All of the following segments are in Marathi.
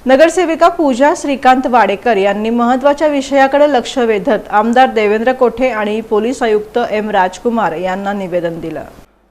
नगरसेविका पूजा श्रीकांत वाडेकर यांनी महत्त्वाच्या विषयाकडे लक्ष वेधत आमदार देवेंद्र कोठे आणि पोलीस आयुक्त एम राजकुमार यांना निवेदन दिलं।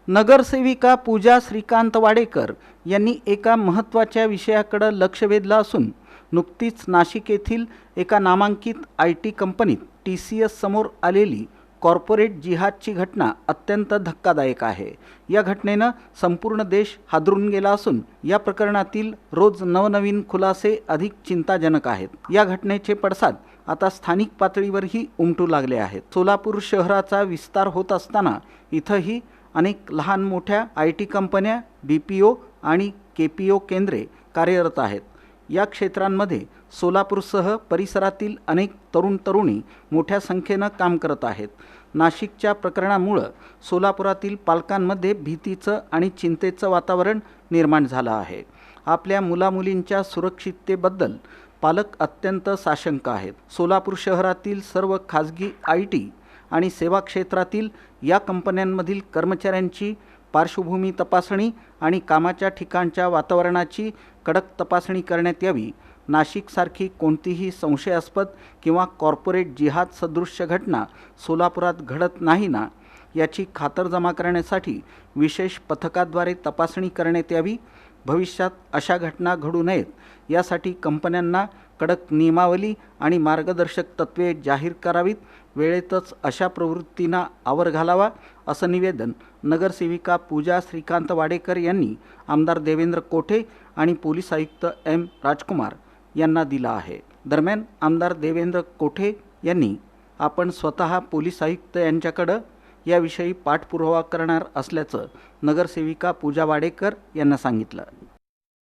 नगरसेविका पूजा श्रीकांत वाडेकर यांनी एका महत्त्वाच्या विषयाकडे लक्ष वेधलं असून नुकतीच नाशिक येथील एका नामांकित IT कंपनीत TCS समोर आलेली कॉर्पोरेट जिहादची घटना अत्यंत धक्कादायक आहे। या घटनेनं संपूर्ण देश हादरून गेला असून या प्रकरणातील रोज नवनवीन खुलासे अधिक चिंताजनक आहेत। या घटनेचे पडसाद आता स्थानिक पातळीवरही उमटू लागले आहेत। सोलापूर शहराचा विस्तार होत असताना इथंही अनेक लहान मोठ्या IT कंपन्या, BPO आणि KPO केंद्रे कार्यरत आहेत। या क्षेत्रांमध्ये सोलापूरसह परिसरातील अनेक तरुणी मोठ्या संख्येने काम करत आहेत। नाशिकच्या प्रकरणामुळे सोलापुरातील पालकांमध्ये भीतीचं आणि चिंतेचं वातावरण निर्माण झालं आहे। आपल्या मुलामुलींच्या सुरक्षिततेबद्दल पालक अत्यंत साशंक आहेत। सोलापूर शहरातील सर्व खाजगी IT आणि सेवा क्षेत्रातील या कंपन्यांमधील कर्मचाऱ्यांची पार्श्वभूमी तपासणी आणि कामाच्या ठिकाणच्या वातावरणाची कडक तपासणी करण्यात यावी। नाशिकसारखी कोणतीही संशयास्पद किंवा कॉर्पोरेट जिहाद सदृश्य घटना सोलापुरात घडत नाही ना याची खातरजमा करण्यासाठी विशेष पथकाद्वारे तपासणी करण्यात यावी। भविष्यात अशा घटना घडू नयेत यासाठी कंपन्यांना कडक नियमावली आणि मार्गदर्शक तत्त्वे जाहीर करावीत। वेळेतच अशा प्रवृत्तींना आवर घालावा असं निवेदन नगरसेविका पूजा श्रीकांत वाडेकर यांनी आमदार देवेंद्र कोठे आणि पोलीस आयुक्त एम राजकुमार यांना दिला आहे। दरम्यान आमदार देवेंद्र कोठे यांनी आपण स्वतः पोलीस आयुक्त यांच्याकडे याविषयी पाठपुरावा करणार असल्याचं नगरसेविका पूजा वाडेकर यांना सांगितलं।